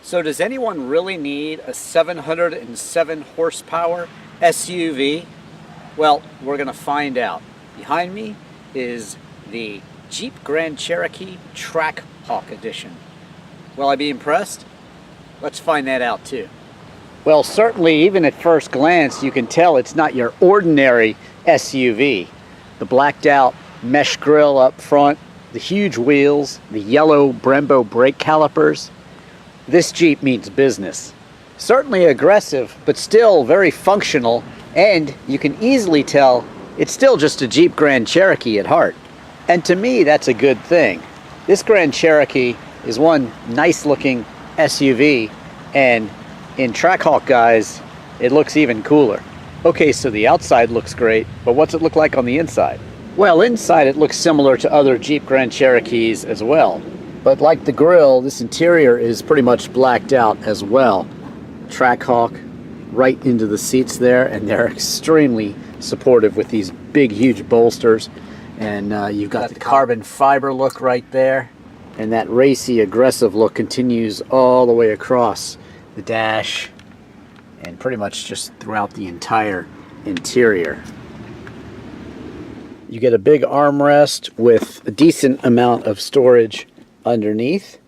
So does anyone really need a 707 horsepower SUV? Well, we're going to find out. Behind me is the Jeep Grand Cherokee TrackHawk Edition. Will I be impressed? Let's find that out too. Well, certainly even at first glance you can tell it's not your ordinary SUV. The blacked out mesh grille up front, the huge wheels, the yellow Brembo brake calipers. This Jeep means business. Certainly aggressive, but still very functional, and you can easily tell it's still just a Jeep Grand Cherokee at heart. And to me, that's a good thing. This Grand Cherokee is one nice looking SUV, and in TrackHawk guys, it looks even cooler. Okay, so the outside looks great, but what's it look like on the inside? Well, inside it looks similar to other Jeep Grand Cherokees as well. But like the grille, this interior is pretty much blacked out as well. TrackHawk right into the seats there, and they're extremely supportive with these big, huge bolsters. And you've got the carbon fiber look right there. And that racy, aggressive look continues all the way across the dash and pretty much just throughout the entire interior. You get a big armrest with a decent amount of storage underneath.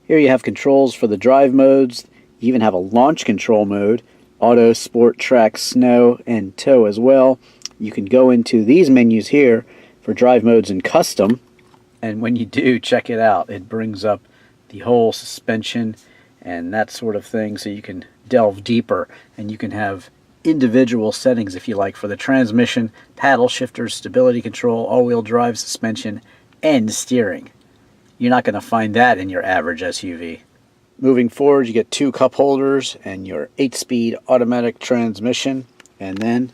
Here you have controls for the drive modes. You even have a launch control mode, auto, sport, track, snow, and tow as well. You can go into these menus here for drive modes and custom. And when you do, check it out. It brings up the whole suspension and that sort of thing, so you can delve deeper and you can have individual settings if you like for the transmission, paddle shifters, stability control, all-wheel drive, suspension, and steering. You're not going to find that in your average SUV. Moving forward, you get 2 cup holders and your 8-speed automatic transmission, and then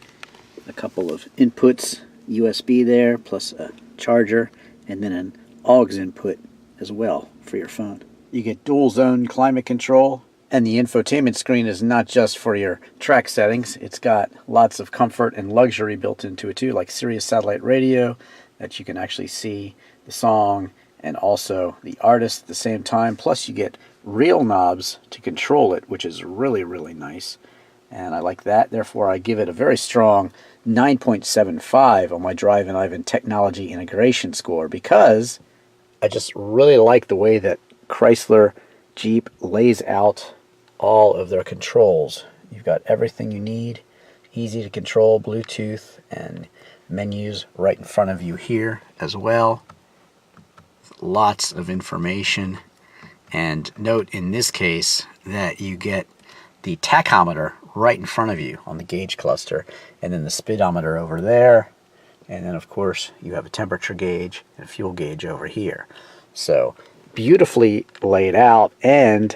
a couple of inputs, USB there, plus a charger, and then an aux input as well for your phone. You get dual zone climate control, and the infotainment screen is not just for your track settings. It's got lots of comfort and luxury built into it too, like Sirius satellite radio that you can actually see the song and also the artist at the same time. Plus you get real knobs to control it, which is really, really nice. And I like that. Therefore, I give it a very strong 9.75 on my Drivin Ivan technology integration score, because I just really like the way that Chrysler Jeep lays out all of their controls. You've got everything you need, easy to control, Bluetooth and menus right in front of you here as well. Lots of information. And note in this case that you get the tachometer right in front of you on the gauge cluster, and then the speedometer over there, and then of course you have a temperature gauge and a fuel gauge over here. So beautifully laid out, and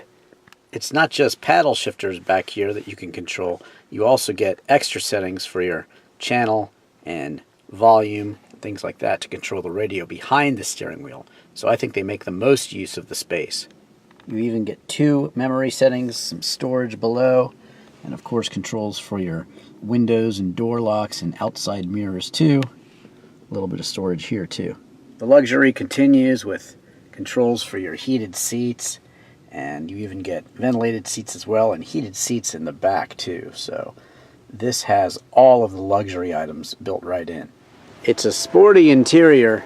it's not just paddle shifters back here that you can control. You also get extra settings for your channel and volume, things like that, to control the radio behind the steering wheel. So I think they make the most use of the space. You even get 2 memory settings, some storage below, and of course controls for your windows and door locks and outside mirrors too. A little bit of storage here too. The luxury continues with controls for your heated seats, and you even get ventilated seats as well, and heated seats in the back too. So this has all of the luxury items built right in. It's a sporty interior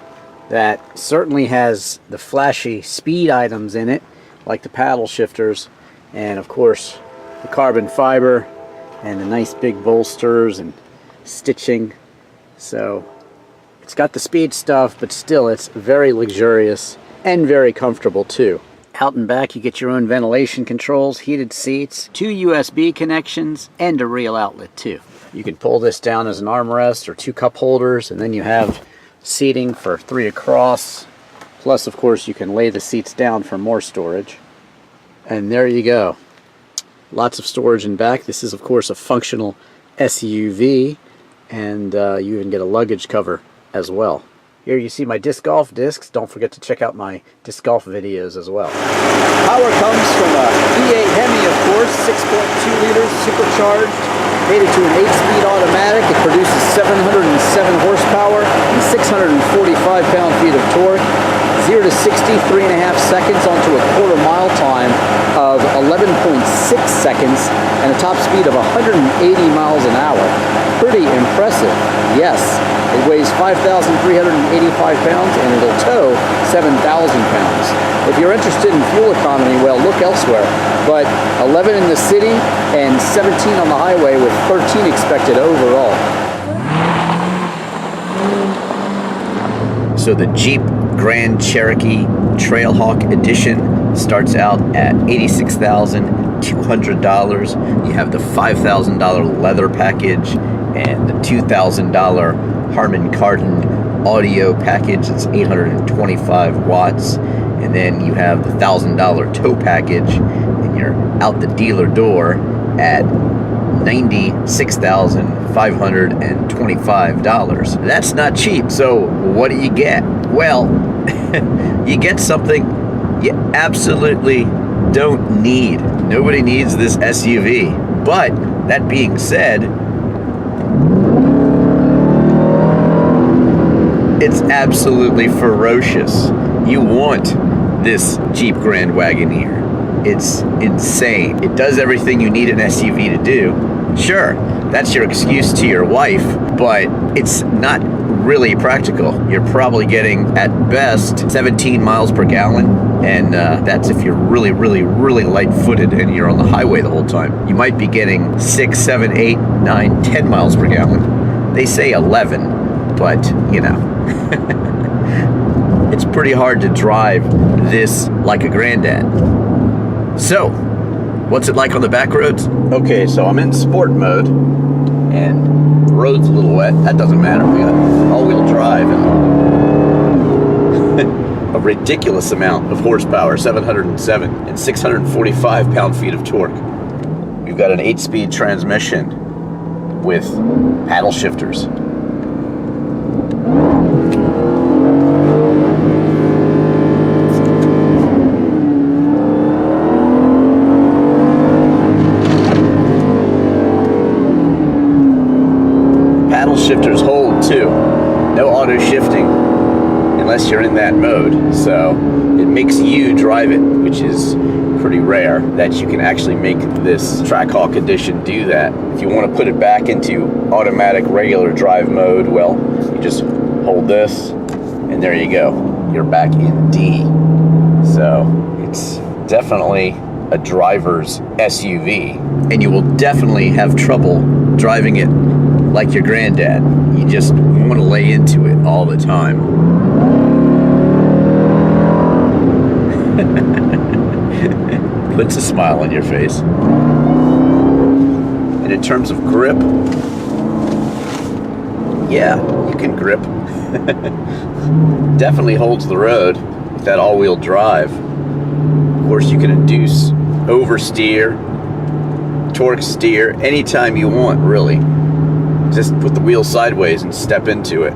that certainly has the flashy speed items in it, like the paddle shifters, and of course the carbon fiber and the nice big bolsters and stitching. So it's got the speed stuff, but still it's very luxurious and very comfortable too. Out and back you get your own ventilation controls, heated seats, 2 USB connections, and a real outlet too. You can pull this down as an armrest or 2 cup holders, and then you have seating for 3 across. Plus, of course, you can lay the seats down for more storage. And there you go. Lots of storage in back. This is, of course, a functional SUV, and you even get a luggage cover as well. Here you see my disc golf discs. Don't forget to check out my disc golf videos as well. Power comes from a V8 Hemi, of course, 6.2 liters, supercharged. Made it to an 8-speed automatic. It produces 707 horsepower and 645 pound-feet of torque. 0 to 60, 3.5 seconds onto a quarter-mile time of 11.6 seconds and a top speed of 180 miles an hour. Pretty impressive, yes. It weighs 5,385 pounds and it'll tow 7,000 pounds. If you're interested in fuel economy, well, look elsewhere. But 11 in the city and 17 on the highway with 13 expected overall. So the Jeep Grand Cherokee TrackHawk Edition starts out at $86,200. You have the $5,000 leather package and the $2,000 Harman Kardon audio package. It's 825 watts. And then you have the $1,000 tow package, and you're out the dealer door at $96,525. That's not cheap. So what do you get? Well, you get something you absolutely don't need. Nobody needs this SUV. But that being said, it's absolutely ferocious. You want this Jeep Grand Wagoneer. It's insane. It does everything you need an SUV to do. Sure, that's your excuse to your wife, but it's not really practical. You're probably getting, at best, 17 miles per gallon, and that's if you're really, really, really light-footed and you're on the highway the whole time. You might be getting 6, 7, 8, 9, 10 miles per gallon. They say 11, but, you know. It's pretty hard to drive this like a granddad. So, what's it like on the back roads? Okay, so I'm in sport mode, and the road's a little wet. That doesn't matter. We got all-wheel drive and a ridiculous amount of horsepower, 707, and 645 pound-feet of torque. We've got an 8-speed transmission with paddle shifters. Shifters hold too. No auto shifting unless you're in that mode. So it makes you drive it, which is pretty rare that you can actually make this TrackHawk Edition do that. If you want to put it back into automatic regular drive mode, well, you just hold this and there you go. You're back in D. So it's definitely a driver's SUV, and you will definitely have trouble driving it like your granddad. You just want to lay into it all the time. Puts a smile on your face. And in terms of grip, yeah, you can grip. Definitely holds the road with that all-wheel drive. Of course, you can induce oversteer, torque steer anytime you want, really. Just put the wheel sideways and step into it.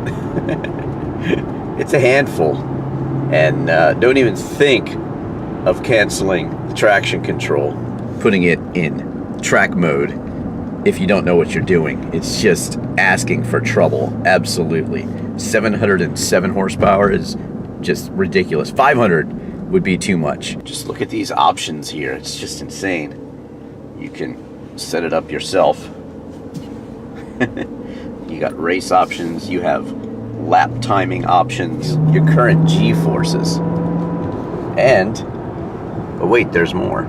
It's a handful. And don't even think of canceling the traction control. Putting it in track mode, if you don't know what you're doing, it's just asking for trouble. Absolutely. 707 horsepower is just ridiculous. 500 would be too much. Just look at these options here. It's just insane. You can set it up yourself. You got race options, you have lap timing options, your current G-forces, and, oh wait, there's more.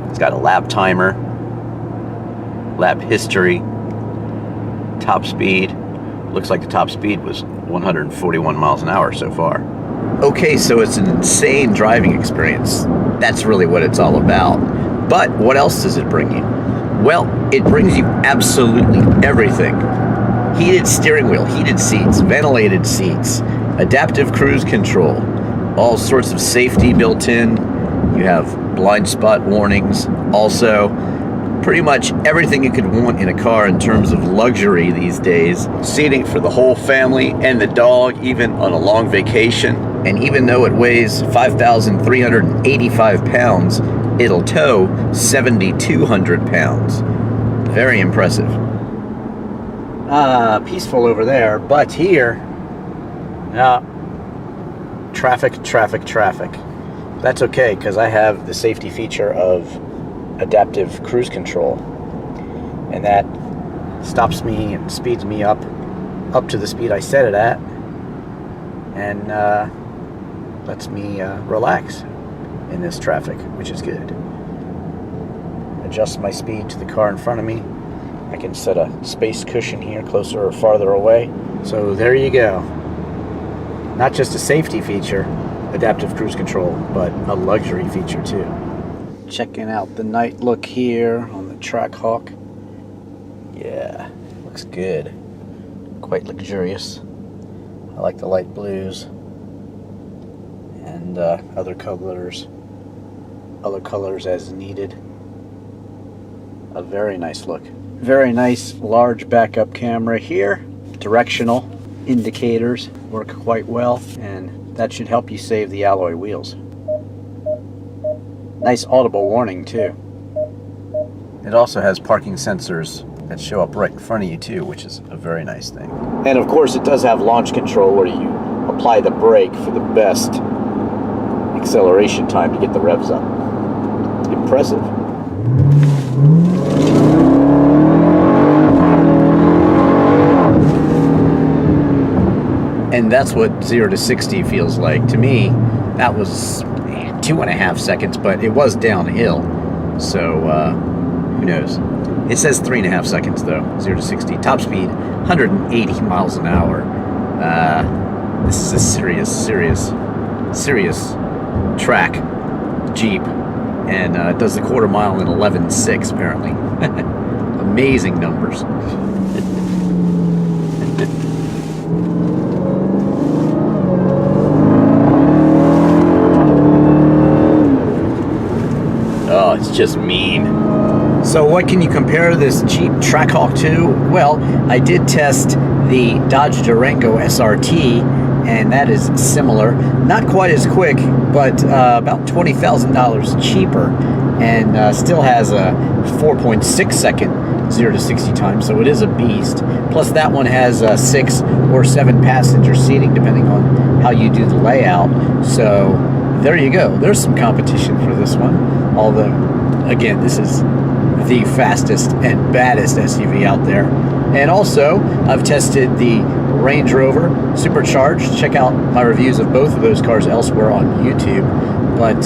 It's got a lap timer, lap history, top speed. Looks like the top speed was 141 miles an hour so far. Okay, so it's an insane driving experience. That's really what it's all about. But what else does it bring you? Well, it brings you absolutely everything. Heated steering wheel, heated seats, ventilated seats, adaptive cruise control, all sorts of safety built in. You have blind spot warnings. Also, pretty much everything you could want in a car in terms of luxury these days. Seating for the whole family and the dog, even on a long vacation. And even though it weighs 5,385 pounds, it'll tow 7,200 pounds. Very impressive. Peaceful over there, but here, traffic, traffic, traffic. That's okay, because I have the safety feature of adaptive cruise control, and that stops me and speeds me up to the speed I set it at, and lets me relax in this traffic, which is good. Adjust my speed to the car in front of me. I can set a space cushion here, closer or farther away. So there you go. Not just a safety feature, adaptive cruise control, but a luxury feature too. Checking out the night look here on the TrackHawk. Yeah, looks good. Quite luxurious. I like the light blues and other colors as needed. A very nice look. Very nice large backup camera here. Directional indicators work quite well, and that should help you save the alloy wheels. Nice audible warning too. It also has parking sensors that show up right in front of you too, which is a very nice thing. And of course it does have launch control where you apply the brake for the best acceleration time to get the revs up. Impressive. And that's what 0 to 60 feels like. To me, that was 2.5 seconds, but it was downhill. So, who knows? It says 3.5 seconds though, 0 to 60. Top speed, 180 miles an hour. This is a serious track Jeep. And it does the quarter mile in 11.6 apparently. Amazing numbers. Oh, it's just mean. So what can you compare this Jeep TrackHawk to? Well, I did test the Dodge Durango SRT, and that is similar. Not quite as quick, but about $20,000 cheaper, and still has a 4.6 second 0 to 60 time, so it is a beast. Plus that one has 6 or 7 passenger seating, depending on how you do the layout. So there you go. There's some competition for this one. Although, again, this is the fastest and baddest SUV out there. And also, I've tested the Range Rover Supercharged. Check out my reviews of both of those cars elsewhere on YouTube. But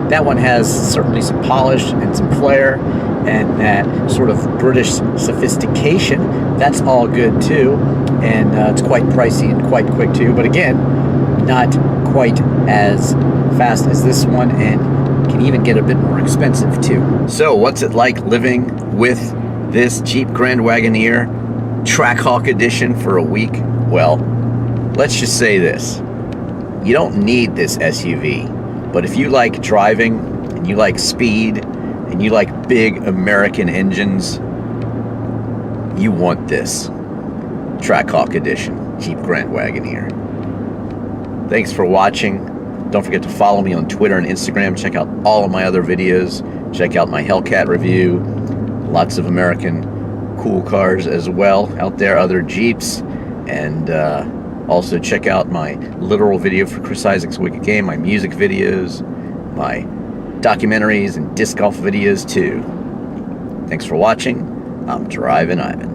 that one has certainly some polish and some flair and that sort of British sophistication. That's all good too. And it's quite pricey and quite quick too. But again, not quite as fast as this one, and can even get a bit more expensive too. So what's it like living with this Jeep Grand Wagoneer TrackHawk edition for a week? Well, let's just say this. You don't need this SUV, but if you like driving and you like speed and you like big American engines, you want this TrackHawk edition Jeep Grand Wagoneer. Thanks for watching. Don't forget to follow me on Twitter and Instagram. Check out all of my other videos. Check out my Hellcat review. Lots of American cool cars as well out there, other Jeeps. And also check out my literal video for Chris Isaac's Wicked Game, my music videos, my documentaries and disc golf videos too. Thanks for watching. I'm Drivin' Ivan.